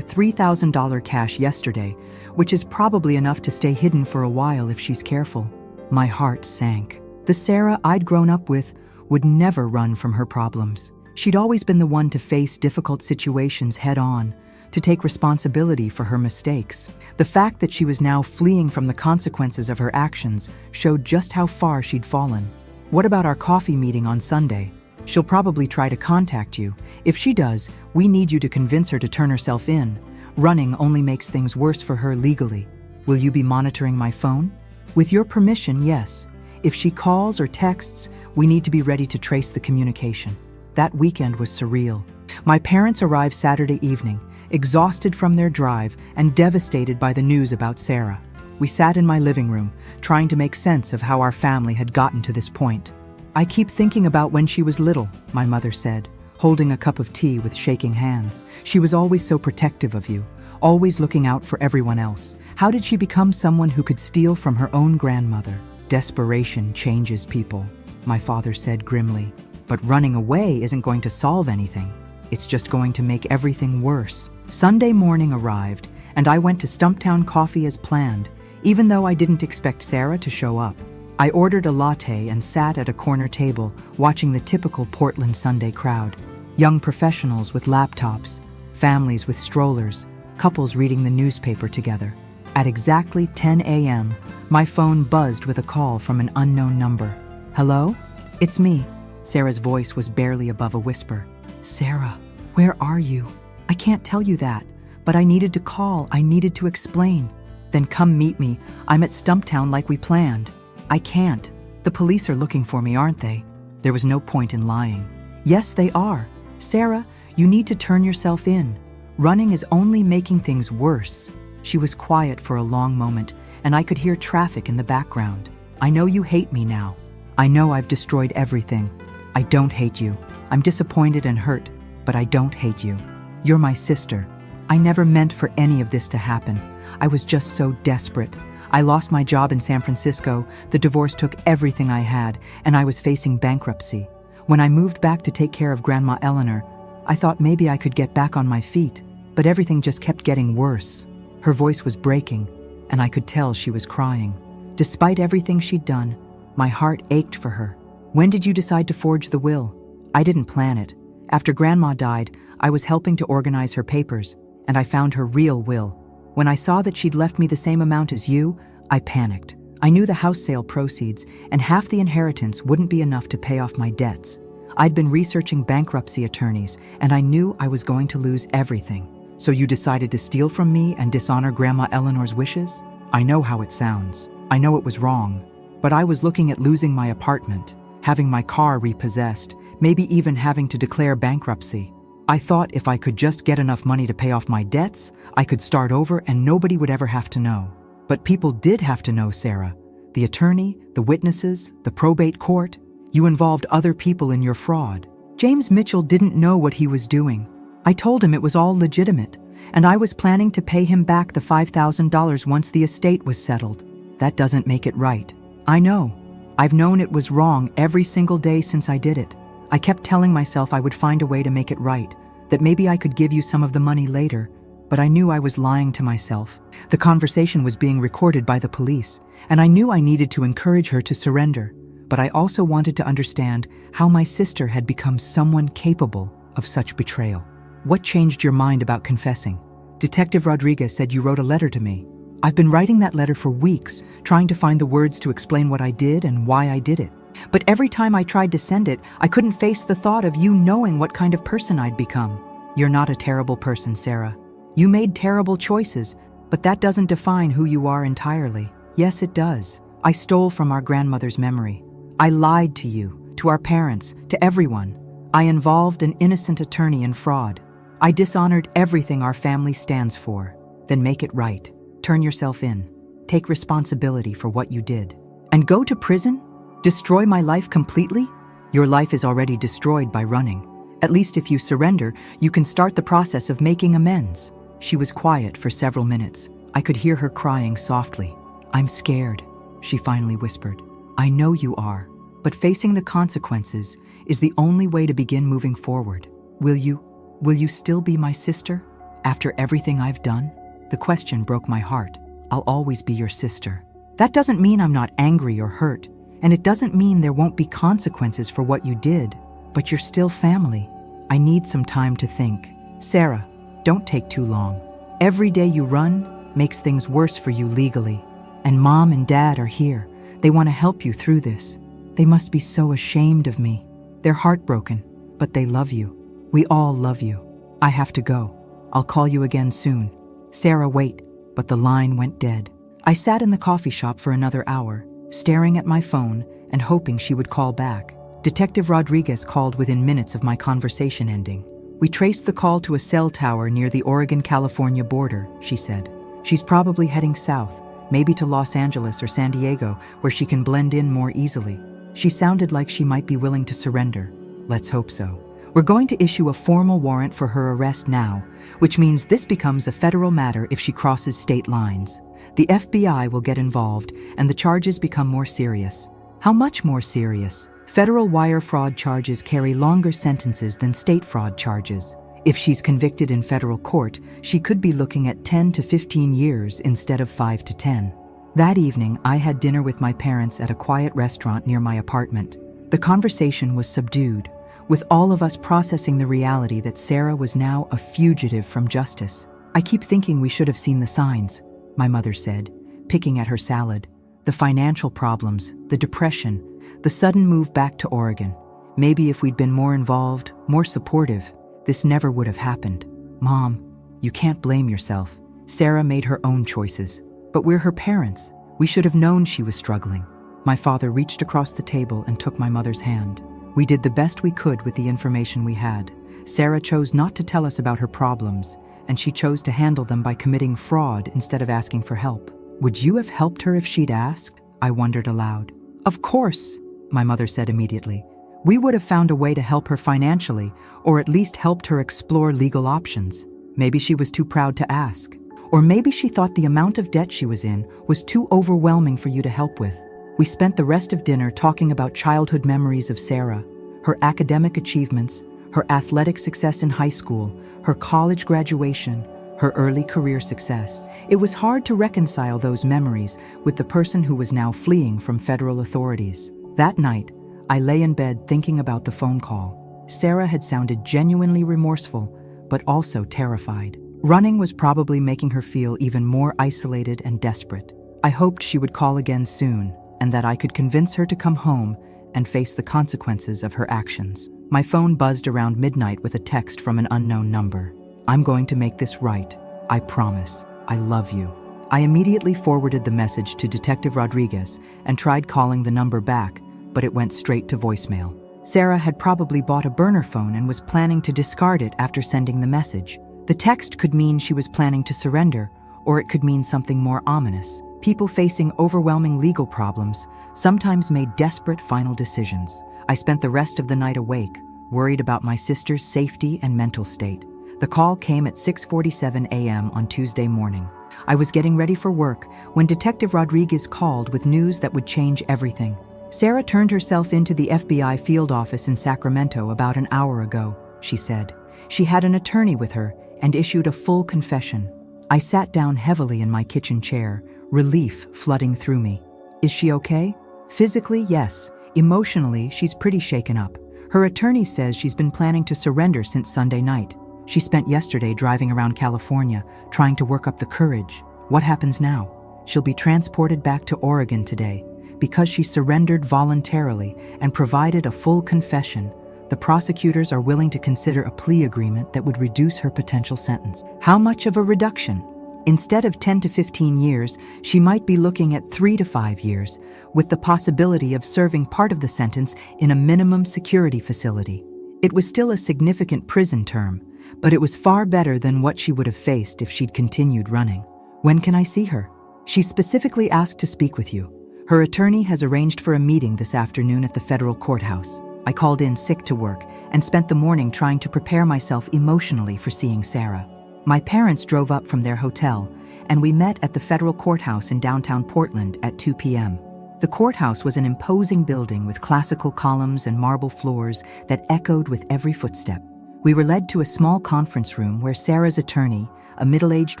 $3,000 cash yesterday, which is probably enough to stay hidden for a while if she's careful. My heart sank. The Sarah I'd grown up with would never run from her problems. She'd always been the one to face difficult situations head on, to take responsibility for her mistakes. The fact that she was now fleeing from the consequences of her actions showed just how far she'd fallen. What about our coffee meeting on Sunday? She'll probably try to contact you. If she does, we need you to convince her to turn herself in. Running only makes things worse for her legally. Will you be monitoring my phone? With your permission, yes. If she calls or texts, we need to be ready to trace the communication. That weekend was surreal. My parents arrived Saturday evening, exhausted from their drive and devastated by the news about Sarah. We sat in my living room, trying to make sense of how our family had gotten to this point. I keep thinking about when she was little, my mother said, holding a cup of tea with shaking hands. She was always so protective of you, always looking out for everyone else. How did she become someone who could steal from her own grandmother? Desperation changes people, my father said grimly. But running away isn't going to solve anything. It's just going to make everything worse. Sunday morning arrived, and I went to Stumptown Coffee as planned, even though I didn't expect Sarah to show up. I ordered a latte and sat at a corner table, watching the typical Portland Sunday crowd. Young professionals with laptops, families with strollers, couples reading the newspaper together. At exactly 10 a.m., my phone buzzed with a call from an unknown number. Hello? It's me. Sarah's voice was barely above a whisper. Sarah, where are you? I can't tell you that, but I needed to call. I needed to explain. Then come meet me. I'm at Stumptown like we planned. I can't. The police are looking for me, aren't they? There was no point in lying. Yes, they are. Sarah, you need to turn yourself in. Running is only making things worse. She was quiet for a long moment, and I could hear traffic in the background. I know you hate me now. I know I've destroyed everything. I don't hate you. I'm disappointed and hurt, but I don't hate you. You're my sister. I never meant for any of this to happen. I was just so desperate. I lost my job in San Francisco, the divorce took everything I had, and I was facing bankruptcy. When I moved back to take care of Grandma Eleanor, I thought maybe I could get back on my feet, but everything just kept getting worse. Her voice was breaking, and I could tell she was crying. Despite everything she'd done, my heart ached for her. When did you decide to forge the will? I didn't plan it. After Grandma died, I was helping to organize her papers, and I found her real will. When I saw that she'd left me the same amount as you, I panicked. I knew the house sale proceeds and half the inheritance wouldn't be enough to pay off my debts. I'd been researching bankruptcy attorneys, and I knew I was going to lose everything. So you decided to steal from me and dishonor Grandma Eleanor's wishes? I know how it sounds. I know it was wrong. But I was looking at losing my apartment, having my car repossessed, maybe even having to declare bankruptcy. I thought if I could just get enough money to pay off my debts, I could start over and nobody would ever have to know. But people did have to know, Sarah. The attorney, the witnesses, the probate court. You involved other people in your fraud. James Mitchell didn't know what he was doing. I told him it was all legitimate, and I was planning to pay him back the $5,000 once the estate was settled. That doesn't make it right. I know. I've known it was wrong every single day since I did it. I kept telling myself I would find a way to make it right, that maybe I could give you some of the money later, but I knew I was lying to myself. The conversation was being recorded by the police, and I knew I needed to encourage her to surrender, but I also wanted to understand how my sister had become someone capable of such betrayal. What changed your mind about confessing? Detective Rodriguez said you wrote a letter to me. I've been writing that letter for weeks, trying to find the words to explain what I did and why I did it. But every time I tried to send it, I couldn't face the thought of you knowing what kind of person I'd become. You're not a terrible person, Sarah. You made terrible choices, but that doesn't define who you are entirely. Yes, it does. I stole from our grandmother's memory. I lied to you, to our parents, to everyone. I involved an innocent attorney in fraud. I dishonored everything our family stands for. Then make it right. Turn yourself in. Take responsibility for what you did. And go to prison? Destroy my life completely? Your life is already destroyed by running. At least if you surrender, you can start the process of making amends. She was quiet for several minutes. I could hear her crying softly. "I'm scared," she finally whispered. "I know you are, but facing the consequences is the only way to begin moving forward. Will you still be my sister? After everything I've done?" The question broke my heart. "I'll always be your sister. That doesn't mean I'm not angry or hurt, and it doesn't mean there won't be consequences for what you did, but you're still family. I need some time to think. Sarah, don't take too long. Every day you run makes things worse for you legally. And Mom and Dad are here. They want to help you through this. They must be so ashamed of me. They're heartbroken, but they love you. We all love you. I have to go. I'll call you again soon." "Sarah, wait." But the line went dead. I sat in the coffee shop for another hour, staring at my phone and hoping she would call back. Detective Rodriguez called within minutes of my conversation ending. "We traced the call to a cell tower near the Oregon-California border," she said. "She's probably heading south, maybe to Los Angeles or San Diego, where she can blend in more easily. She sounded like she might be willing to surrender. Let's hope so. We're going to issue a formal warrant for her arrest now, which means this becomes a federal matter if she crosses state lines. The FBI will get involved, and the charges become more serious." "How much more serious?" "Federal wire fraud charges carry longer sentences than state fraud charges. If she's convicted in federal court, she could be looking at 10 to 15 years instead of 5 to 10. That evening, I had dinner with my parents at a quiet restaurant near my apartment. The conversation was subdued, with all of us processing the reality that Sarah was now a fugitive from justice. "I keep thinking we should have seen the signs," my mother said, picking at her salad. "The financial problems, the depression, the sudden move back to Oregon. Maybe if we'd been more involved, more supportive, this never would have happened." "Mom, you can't blame yourself. Sarah made her own choices. But we're her parents. We should have known she was struggling." My father reached across the table and took my mother's hand. "We did the best we could with the information we had. Sarah chose not to tell us about her problems, and she chose to handle them by committing fraud instead of asking for help. Would you have helped her if she'd asked?" I wondered aloud. "Of course," my mother said immediately. "We would have found a way to help her financially, or at least helped her explore legal options. Maybe she was too proud to ask. Or maybe she thought the amount of debt she was in was too overwhelming for you to help with." We spent the rest of dinner talking about childhood memories of Sarah, her academic achievements, her athletic success in high school, her college graduation, her early career success. It was hard to reconcile those memories with the person who was now fleeing from federal authorities. That night, I lay in bed thinking about the phone call. Sarah had sounded genuinely remorseful, but also terrified. Running was probably making her feel even more isolated and desperate. I hoped she would call again soon, and that I could convince her to come home and face the consequences of her actions. My phone buzzed around midnight with a text from an unknown number. "I'm going to make this right. I promise. I love you." I immediately forwarded the message to Detective Rodriguez and tried calling the number back, but it went straight to voicemail. Sarah had probably bought a burner phone and was planning to discard it after sending the message. The text could mean she was planning to surrender, or it could mean something more ominous. People facing overwhelming legal problems sometimes made desperate final decisions. I spent the rest of the night awake, worried about my sister's safety and mental state. The call came at 6:47 a.m. on Tuesday morning. I was getting ready for work when Detective Rodriguez called with news that would change everything. "Sarah turned herself into the FBI field office in Sacramento about an hour ago," she said. "She had an attorney with her and issued a full confession." I sat down heavily in my kitchen chair, relief flooding through me. "Is she okay?" "Physically, yes. Emotionally, she's pretty shaken up. Her attorney says she's been planning to surrender since Sunday night. She spent yesterday driving around California, trying to work up the courage. What happens now? She'll be transported back to Oregon today. Because she surrendered voluntarily and provided a full confession, the prosecutors are willing to consider a plea agreement that would reduce her potential sentence." "How much of a reduction?" "Instead of 10 to 15 years, she might be looking at 3 to 5 years, with the possibility of serving part of the sentence in a minimum security facility." It was still a significant prison term, but it was far better than what she would have faced if she'd continued running. "When can I see her?" "She specifically asked to speak with you. Her attorney has arranged for a meeting this afternoon at the federal courthouse." I called in sick to work and spent the morning trying to prepare myself emotionally for seeing Sarah. My parents drove up from their hotel, and we met at the federal courthouse in downtown Portland at 2 p.m. The courthouse was an imposing building with classical columns and marble floors that echoed with every footstep. We were led to a small conference room where Sarah's attorney, a middle-aged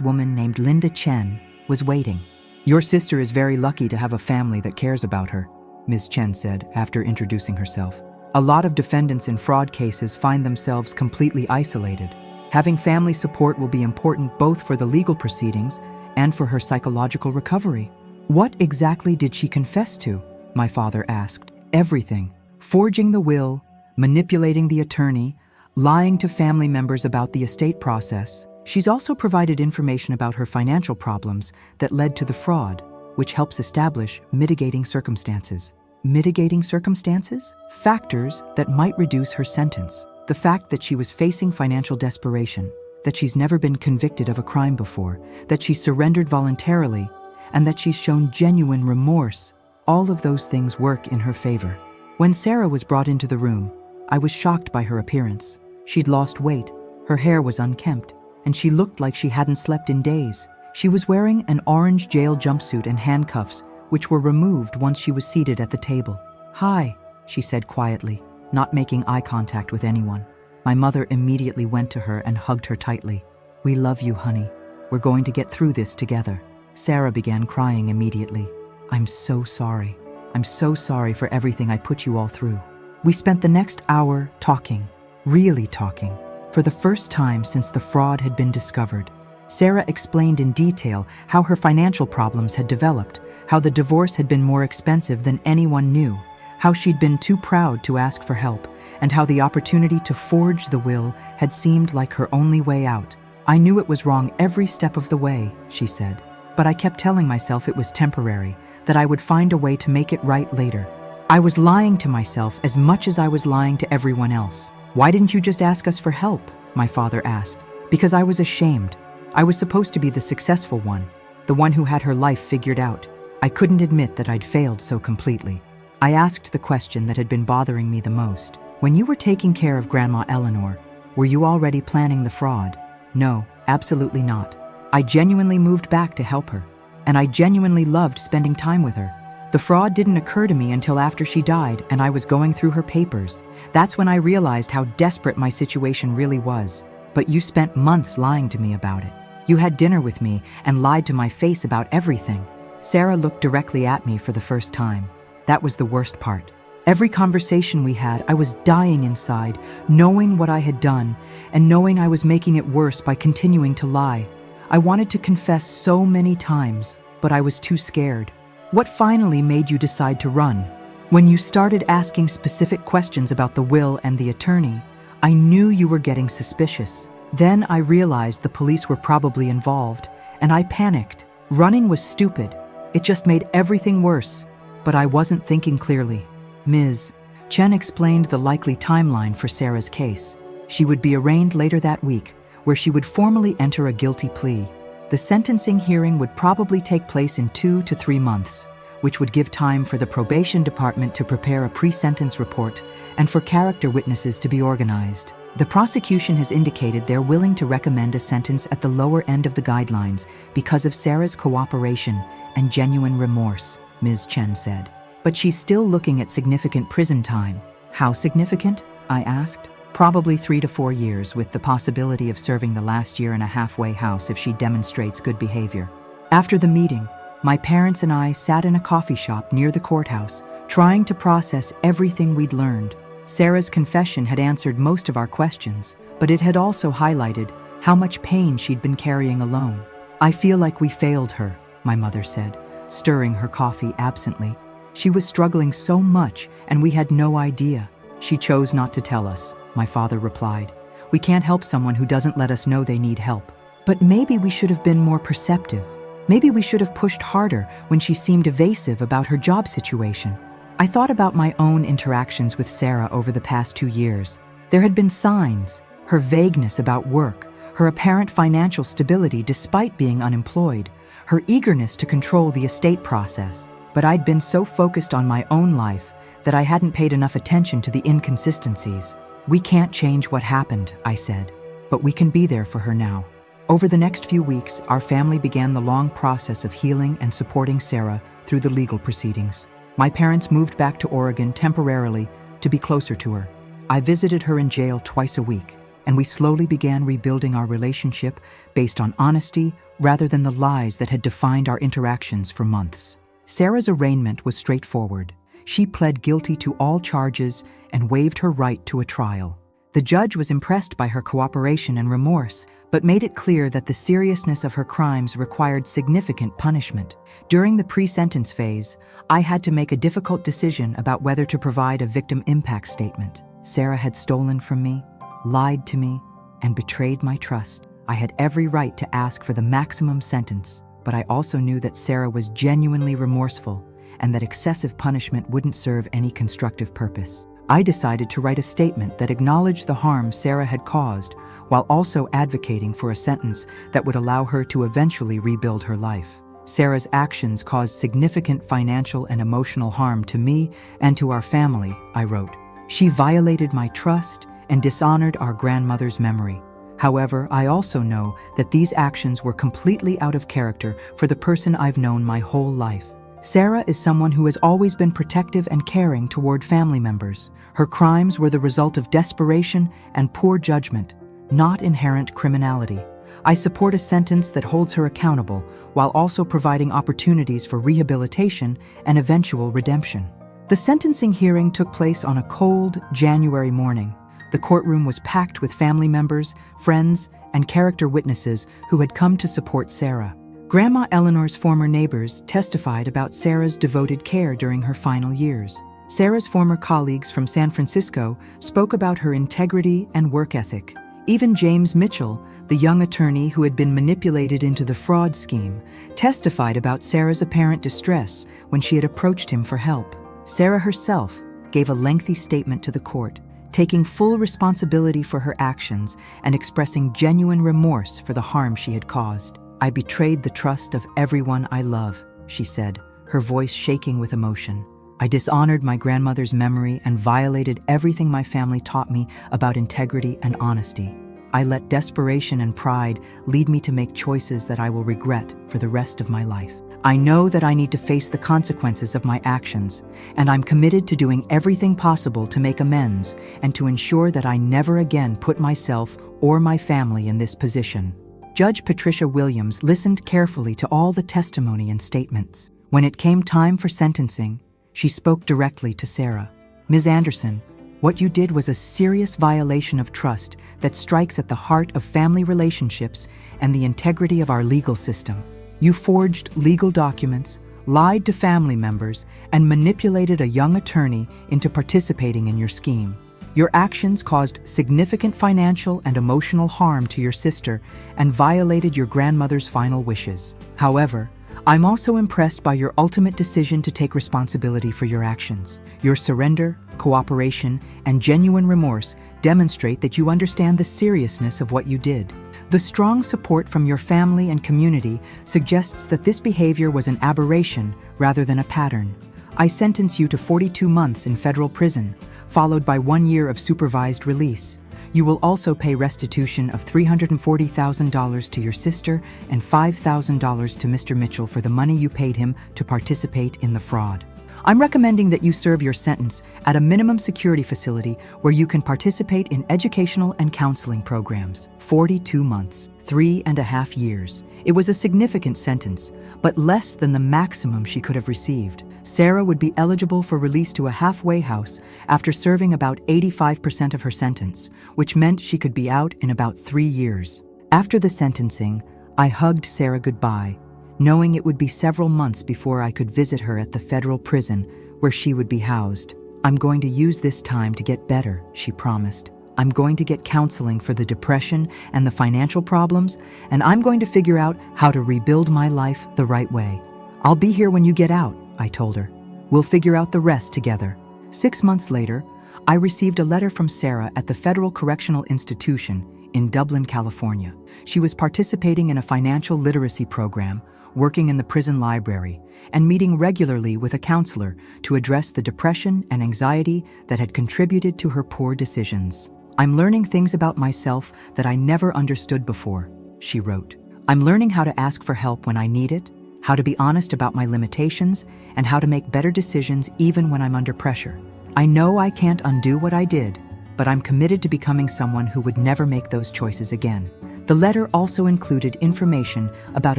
woman named Linda Chen, was waiting. "Your sister is very lucky to have a family that cares about her," Ms. Chen said after introducing herself. "A lot of defendants in fraud cases find themselves completely isolated. Having family support will be important both for the legal proceedings and for her psychological recovery." "What exactly did she confess to?" my father asked. "Everything. Forging the will, manipulating the attorney, lying to family members about the estate process. She's also provided information about her financial problems that led to the fraud, which helps establish mitigating circumstances." Mitigating circumstances? Factors that might reduce her sentence. The fact that she was facing financial desperation, that she's never been convicted of a crime before, that she surrendered voluntarily, and that she's shown genuine remorse. All of those things work in her favor. When Sarah was brought into the room, I was shocked by her appearance. She'd lost weight, her hair was unkempt, and she looked like she hadn't slept in days. She was wearing an orange jail jumpsuit and handcuffs, which were removed once she was seated at the table. "Hi," she said quietly, not making eye contact with anyone. My mother immediately went to her and hugged her tightly. "We love you, honey. We're going to get through this together." Sarah began crying immediately. "I'm so sorry. I'm so sorry for everything I put you all through." We spent the next hour talking, really talking. For the first time since the fraud had been discovered, Sarah explained in detail how her financial problems had developed, how the divorce had been more expensive than anyone knew, how she'd been too proud to ask for help, and how the opportunity to forge the will had seemed like her only way out. "I knew it was wrong every step of the way," she said, "but I kept telling myself it was temporary, that I would find a way to make it right later. I was lying to myself as much as I was lying to everyone else." "Why didn't you just ask us for help?" my father asked. "Because I was ashamed. I was supposed to be the successful one, the one who had her life figured out. I couldn't admit that I'd failed so completely." I asked the question that had been bothering me the most. "When you were taking care of Grandma Eleanor, were you already planning the fraud?" "No, absolutely not. I genuinely moved back to help her, and I genuinely loved spending time with her. The fraud didn't occur to me until after she died and I was going through her papers. That's when I realized how desperate my situation really was. But you spent months lying to me about it. You had dinner with me and lied to my face about everything." Sarah looked directly at me for the first time. That was the worst part. Every conversation we had, I was dying inside, knowing what I had done and knowing I was making it worse by continuing to lie. I wanted to confess so many times, but I was too scared. "What finally made you decide to run?" "When you started asking specific questions about the will and the attorney, I knew you were getting suspicious. Then I realized the police were probably involved, and I panicked. Running was stupid. It just made everything worse, but I wasn't thinking clearly." Ms. Chen explained the likely timeline for Sarah's case. She would be arraigned later that week, where she would formally enter a guilty plea. The sentencing hearing would probably take place in 2 to 3 months, which would give time for the probation department to prepare a pre-sentence report and for character witnesses to be organized. The prosecution has indicated they're willing to recommend a sentence at the lower end of the guidelines because of Sarah's cooperation and genuine remorse, Ms. Chen said. "But she's still looking at significant prison time." "How significant?" I asked. "Probably 3 to 4 years, with the possibility of serving the last year in a halfway house if she demonstrates good behavior." After the meeting, my parents and I sat in a coffee shop near the courthouse, trying to process everything we'd learned. Sarah's confession had answered most of our questions, but it had also highlighted how much pain she'd been carrying alone. "I feel like we failed her," my mother said, stirring her coffee absently. "She was struggling so much, and we had no idea." "She chose not to tell us," my father replied. "We can't help someone who doesn't let us know they need help." "But maybe we should have been more perceptive. Maybe we should have pushed harder when she seemed evasive about her job situation." I thought about my own interactions with Sarah over the past 2 years. There had been signs: her vagueness about work, her apparent financial stability despite being unemployed, her eagerness to control the estate process. But I'd been so focused on my own life that I hadn't paid enough attention to the inconsistencies. "We can't change what happened," I said, "but we can be there for her now." Over the next few weeks, our family began the long process of healing and supporting Sarah through the legal proceedings. My parents moved back to Oregon temporarily to be closer to her. I visited her in jail twice a week, and we slowly began rebuilding our relationship based on honesty rather than the lies that had defined our interactions for months. Sarah's arraignment was straightforward. She pled guilty to all charges and waived her right to a trial. The judge was impressed by her cooperation and remorse, but made it clear that the seriousness of her crimes required significant punishment. During the pre-sentence phase, I had to make a difficult decision about whether to provide a victim impact statement. Sarah had stolen from me, lied to me, and betrayed my trust. I had every right to ask for the maximum sentence, but I also knew that Sarah was genuinely remorseful and that excessive punishment wouldn't serve any constructive purpose. I decided to write a statement that acknowledged the harm Sarah had caused while also advocating for a sentence that would allow her to eventually rebuild her life. Sarah's actions caused significant financial and emotional harm to me and to our family, I wrote. She violated my trust and dishonored our grandmother's memory. However, I also know that these actions were completely out of character for the person I've known my whole life. Sarah is someone who has always been protective and caring toward family members. Her crimes were the result of desperation and poor judgment, not inherent criminality. I support a sentence that holds her accountable while also providing opportunities for rehabilitation and eventual redemption. The sentencing hearing took place on a cold January morning. The courtroom was packed with family members, friends, and character witnesses who had come to support Sarah. Grandma Eleanor's former neighbors testified about Sarah's devoted care during her final years. Sarah's former colleagues from San Francisco spoke about her integrity and work ethic. Even James Mitchell, the young attorney who had been manipulated into the fraud scheme, testified about Sarah's apparent distress when she had approached him for help. Sarah herself gave a lengthy statement to the court, taking full responsibility for her actions and expressing genuine remorse for the harm she had caused. "I betrayed the trust of everyone I love," she said, her voice shaking with emotion. "I dishonored my grandmother's memory and violated everything my family taught me about integrity and honesty. I let desperation and pride lead me to make choices that I will regret for the rest of my life. I know that I need to face the consequences of my actions, and I'm committed to doing everything possible to make amends and to ensure that I never again put myself or my family in this position." Judge Patricia Williams listened carefully to all the testimony and statements. When it came time for sentencing, she spoke directly to Sarah. "Ms. Anderson, what you did was a serious violation of trust that strikes at the heart of family relationships and the integrity of our legal system. You forged legal documents, lied to family members, and manipulated a young attorney into participating in your scheme. Your actions caused significant financial and emotional harm to your sister and violated your grandmother's final wishes. However, I'm also impressed by your ultimate decision to take responsibility for your actions. Your surrender, cooperation, and genuine remorse demonstrate that you understand the seriousness of what you did. The strong support from your family and community suggests that this behavior was an aberration rather than a pattern. I sentence you to 42 months in federal prison, followed by 1 year of supervised release. You will also pay restitution of $340,000 to your sister and $5,000 to Mr. Mitchell for the money you paid him to participate in the fraud. I'm recommending that you serve your sentence at a minimum security facility where you can participate in educational and counseling programs. 42 months, 3.5 years. It was a significant sentence, but less than the maximum she could have received. Sarah would be eligible for release to a halfway house after serving about 85% of her sentence, which meant she could be out in about 3 years. After the sentencing, I hugged Sarah goodbye, knowing it would be several months before I could visit her at the federal prison where she would be housed. "I'm going to use this time to get better," she promised. "I'm going to get counseling for the depression and the financial problems, and I'm going to figure out how to rebuild my life the right way. I'll be here when you get out," I told her. "We'll figure out the rest together." 6 months later, I received a letter from Sarah at the Federal Correctional Institution in Dublin, California. She was participating in a financial literacy program, working in the prison library, and meeting regularly with a counselor to address the depression and anxiety that had contributed to her poor decisions. "I'm learning things about myself that I never understood before," she wrote. "I'm learning how to ask for help when I need it, how to be honest about my limitations, and how to make better decisions even when I'm under pressure. I know I can't undo what I did, but I'm committed to becoming someone who would never make those choices again." The letter also included information about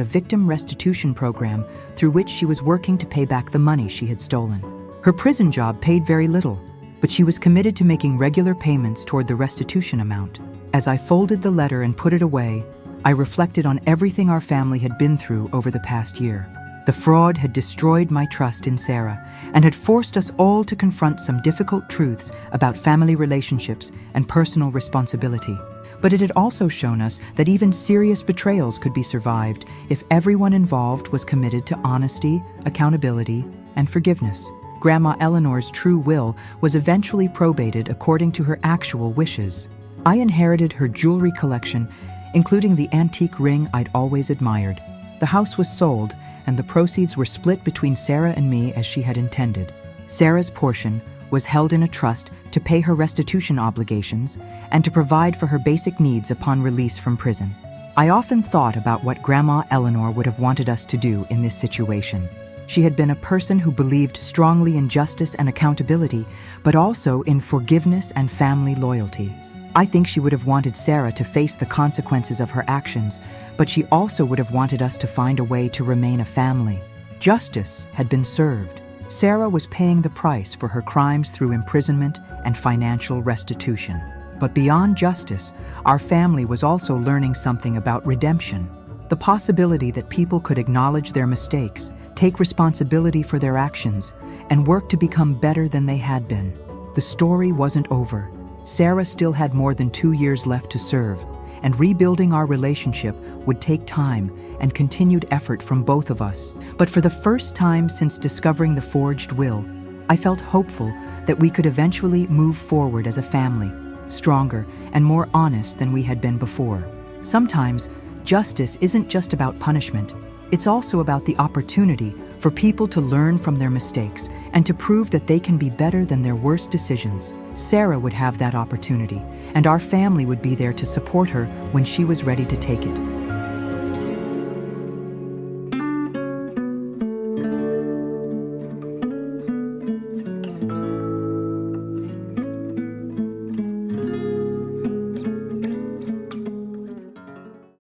a victim restitution program through which she was working to pay back the money she had stolen. Her prison job paid very little, but she was committed to making regular payments toward the restitution amount. As I folded the letter and put it away, I reflected on everything our family had been through over the past year. The fraud had destroyed my trust in Sarah and had forced us all to confront some difficult truths about family relationships and personal responsibility. But it had also shown us that even serious betrayals could be survived if everyone involved was committed to honesty, accountability, and forgiveness. Grandma Eleanor's true will was eventually probated according to her actual wishes. I inherited her jewelry collection, including the antique ring I'd always admired. The house was sold, and the proceeds were split between Sarah and me as she had intended. Sarah's portion was held in a trust to pay her restitution obligations and to provide for her basic needs upon release from prison. I often thought about what Grandma Eleanor would have wanted us to do in this situation. She had been a person who believed strongly in justice and accountability, but also in forgiveness and family loyalty. I think she would have wanted Sarah to face the consequences of her actions, but she also would have wanted us to find a way to remain a family. Justice had been served. Sarah was paying the price for her crimes through imprisonment and financial restitution. But beyond justice, our family was also learning something about redemption. The possibility that people could acknowledge their mistakes, take responsibility for their actions, and work to become better than they had been. The story wasn't over. Sarah still had more than 2 years left to serve, and rebuilding our relationship would take time and continued effort from both of us. But for the first time since discovering the forged will, I felt hopeful that we could eventually move forward as a family, stronger and more honest than we had been before. Sometimes, justice isn't just about punishment. It's also about the opportunity for people to learn from their mistakes and to prove that they can be better than their worst decisions. Sarah would have that opportunity, and our family would be there to support her when she was ready to take it.